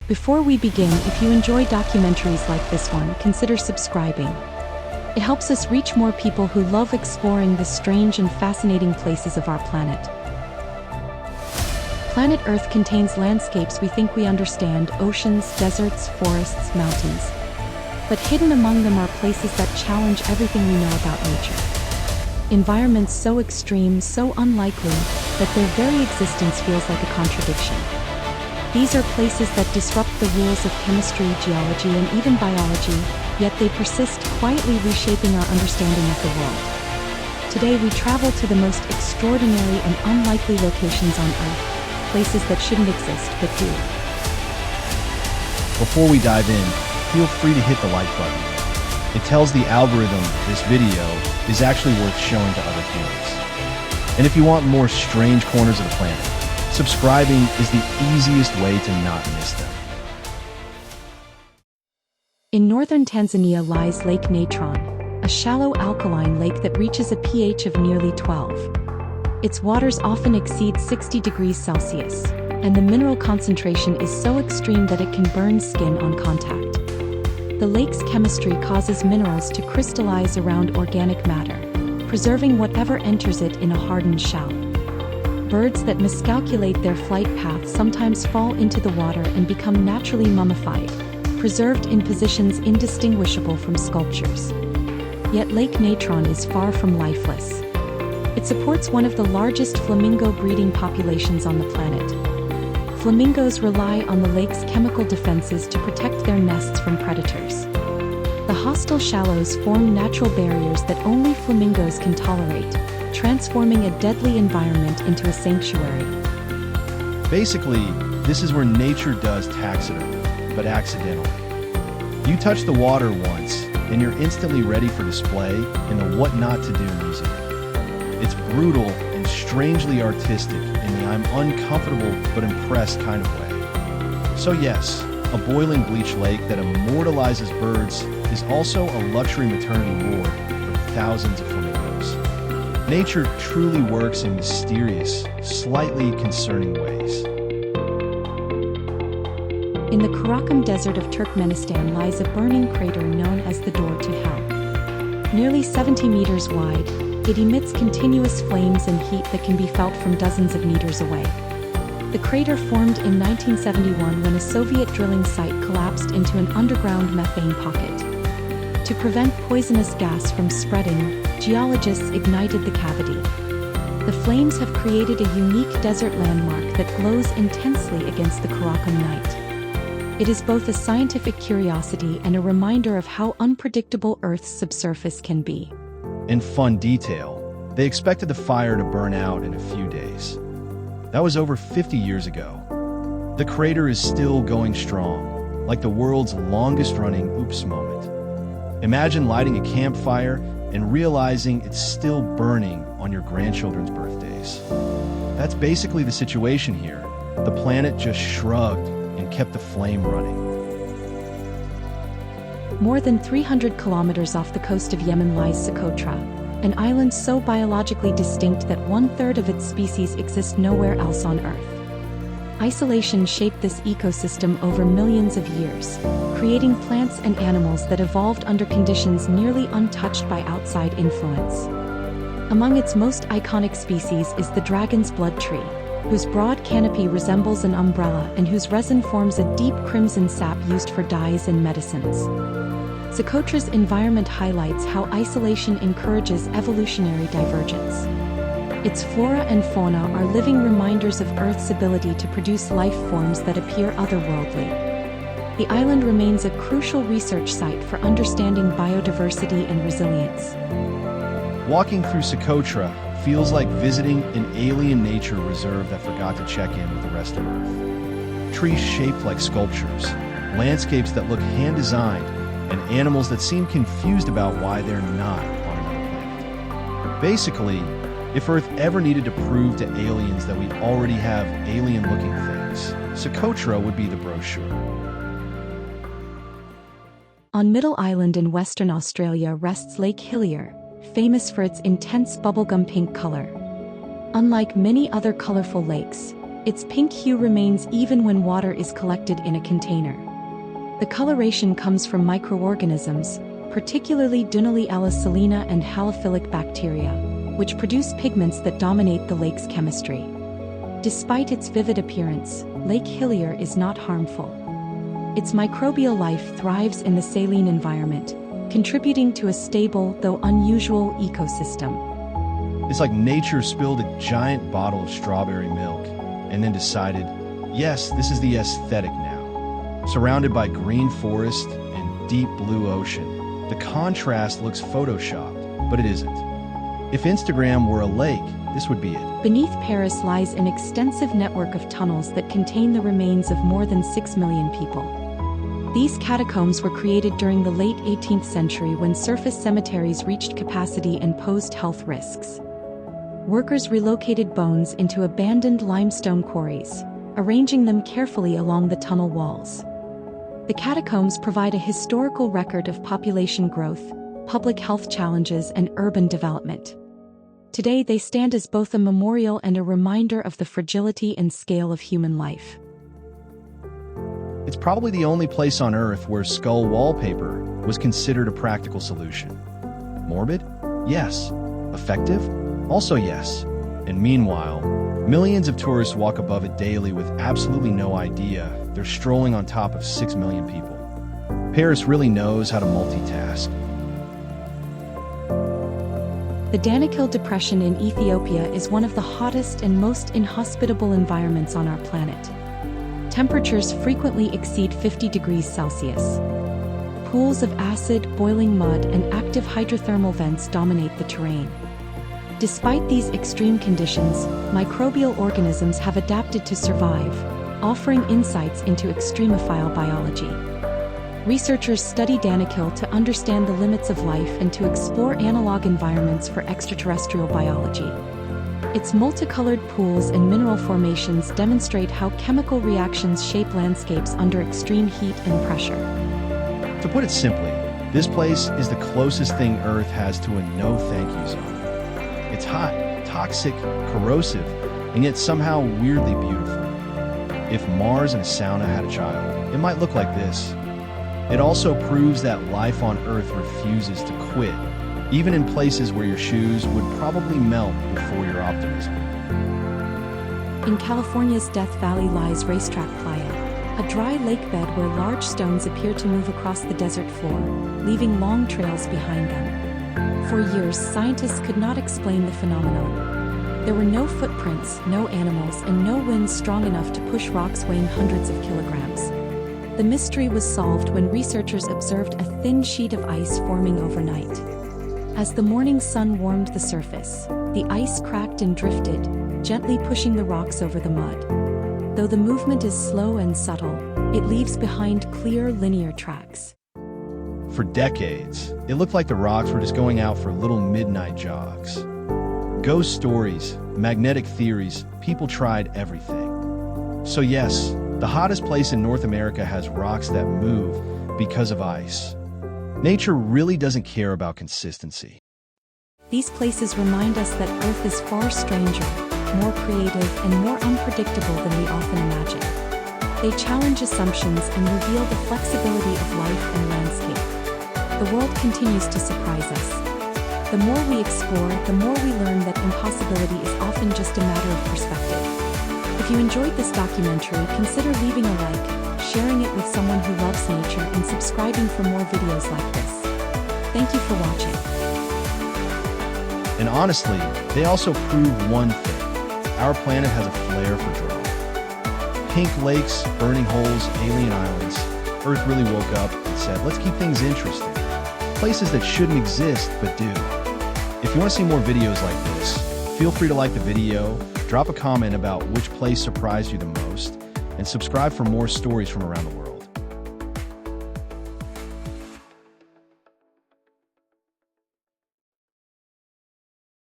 Before we begin, if you enjoy documentaries like this one, consider subscribing. It helps us reach more people who love exploring the strange and fascinating places of our planet. Planet Earth contains landscapes we think we understand: oceans, deserts, forests, mountains. But hidden among them are places that challenge everything we know about nature. Environments so extreme, so unlikely, that their very existence feels like a contradiction. These are places that disrupt the rules of chemistry, geology, and even biology, yet they persist, quietly reshaping our understanding of the world. Today we travel to the most extraordinary and unlikely locations on Earth, places that shouldn't exist but do. Before we dive in, feel free to hit the like button. It tells the algorithm this video is actually worth showing to other humans. And if you want more strange corners of the planet, subscribing is the easiest way to not miss them. In northern Tanzania lies Lake Natron, a shallow alkaline lake that reaches a pH of nearly 12. Its waters often exceed 60 degrees Celsius, and the mineral concentration is so extreme that it can burn skin on contact. The lake's chemistry causes minerals to crystallize around organic matter, preserving whatever enters it in a hardened shell. Birds that miscalculate their flight path sometimes fall into the water and become naturally mummified, preserved in positions indistinguishable from sculptures. Yet Lake Natron is far from lifeless. It supports one of the largest flamingo breeding populations on the planet. Flamingos rely on the lake's chemical defenses to protect their nests from predators. The hostile shallows form natural barriers that only flamingos can tolerate, transforming a deadly environment into a sanctuary. Basically, this is where nature does taxidermy, but accidentally. You touch the water once, and you're instantly ready for display in the What Not to Do museum. It's brutal and strangely artistic in the I'm uncomfortable but impressed kind of way. So yes, a boiling bleach lake that immortalizes birds is also a luxury maternity ward for thousands of flamingos. Nature truly works in mysterious, slightly concerning ways. In the Karakum Desert of Turkmenistan lies a burning crater known as the Door to Hell. Nearly 70 meters wide, it emits continuous flames and heat that can be felt from dozens of meters away. The crater formed in 1971 when a Soviet drilling site collapsed into an underground methane pocket. To prevent poisonous gas from spreading, geologists ignited the cavity. The flames have created a unique desert landmark that glows intensely against the Karakum night. It is both a scientific curiosity and a reminder of how unpredictable Earth's subsurface can be. In fun detail, they expected the fire to burn out in a few days. That was over 50 years ago. The crater is still going strong, like the world's longest-running oops moment. Imagine lighting a campfire and realizing it's still burning on your grandchildren's birthdays. That's basically the situation here. The planet just shrugged and kept the flame running. More than 300 kilometers off the coast of Yemen lies Socotra, an island so biologically distinct that 1/3 of its species exist nowhere else on Earth. Isolation shaped this ecosystem over millions of years, creating plants and animals that evolved under conditions nearly untouched by outside influence. Among its most iconic species is the dragon's blood tree, whose broad canopy resembles an umbrella and whose resin forms a deep crimson sap used for dyes and medicines. Socotra's environment highlights how isolation encourages evolutionary divergence. Its flora and fauna are living reminders of Earth's ability to produce life forms that appear otherworldly. The island remains a crucial research site for understanding biodiversity and resilience. Walking through Socotra feels like visiting an alien nature reserve that forgot to check in with the rest of Earth. Trees shaped like sculptures, landscapes that look hand-designed, and animals that seem confused about why they're not on another planet. Basically, if Earth ever needed to prove to aliens that we already have alien-looking things, Socotra would be the brochure. On Middle Island in Western Australia rests Lake Hillier, famous for its intense bubblegum pink color. Unlike many other colorful lakes, Its pink hue remains even when water is collected in a container. The coloration comes from microorganisms, particularly Dunaliella salina and halophilic bacteria, which produce pigments that dominate the lake's chemistry. Despite its vivid appearance, Lake Hillier is not harmful. Its microbial life thrives in the saline environment, contributing to a stable, though unusual, ecosystem. It's like nature spilled a giant bottle of strawberry milk and then decided, yes, this is the aesthetic now. Surrounded by green forest and deep blue ocean, the contrast looks photoshopped, but it isn't. If Instagram were a lake, this would be it. Beneath Paris lies an extensive network of tunnels that contain the remains of more than 6 million people. These catacombs were created during the late 18th century when surface cemeteries reached capacity and posed health risks. Workers relocated bones into abandoned limestone quarries, arranging them carefully along the tunnel walls. The catacombs provide a historical record of population growth, public health challenges, and urban development. Today they stand as both a memorial and a reminder of the fragility and scale of human life. It's probably the only place on Earth where skull wallpaper was considered a practical solution. Morbid? Yes. Effective? Also yes. And meanwhile, millions of tourists walk above it daily with absolutely no idea they're strolling on top of 6 million people. Paris really knows how to multitask. The Danakil Depression in Ethiopia is one of the hottest and most inhospitable environments on our planet. Temperatures frequently exceed 50 degrees Celsius. Pools of acid, boiling mud, and active hydrothermal vents dominate the terrain. Despite these extreme conditions, microbial organisms have adapted to survive, offering insights into extremophile biology. Researchers study Danakil to understand the limits of life and to explore analog environments for extraterrestrial biology. Its multicolored pools and mineral formations demonstrate how chemical reactions shape landscapes under extreme heat and pressure. To put it simply, this place is the closest thing Earth has to a no-thank-you zone. It's hot, toxic, corrosive, and yet somehow weirdly beautiful. If Mars and a sauna had a child, it might look like this. It also proves that life on Earth refuses to quit, even in places where your shoes would probably melt before your optimism. In California's Death Valley lies Racetrack Playa, a dry lake bed where large stones appear to move across the desert floor, leaving long trails behind them. For years, scientists could not explain the phenomenon. There were no footprints, no animals, and no winds strong enough to push rocks weighing hundreds of kilograms. The mystery was solved when researchers observed a thin sheet of ice forming overnight. As the morning sun warmed the surface, the ice cracked and drifted, gently pushing the rocks over the mud. Though the movement is slow and subtle, it leaves behind clear, linear tracks. For decades, it looked like the rocks were just going out for little midnight jogs. Ghost stories, magnetic theories, people tried everything. So yes, the hottest place in North America has rocks that move because of ice. Nature really doesn't care about consistency. These places remind us that Earth is far stranger, more creative, and more unpredictable than we often imagine. They challenge assumptions and reveal the flexibility of life and landscape. The world continues to surprise us. The more we explore, the more we learn that impossibility is often just a matter of perspective. If you enjoyed this documentary, consider leaving a like, sharing it with someone who loves nature, and subscribing for more videos like this. Thank you for watching. And honestly, they also prove one thing. Our planet has a flair for drama. Pink lakes, burning holes, alien islands. Earth really woke up and said, let's keep things interesting. Places that shouldn't exist, but do. If you want to see more videos like this, feel free to like the video, drop a comment about which place surprised you the most, and subscribe for more stories from around the world.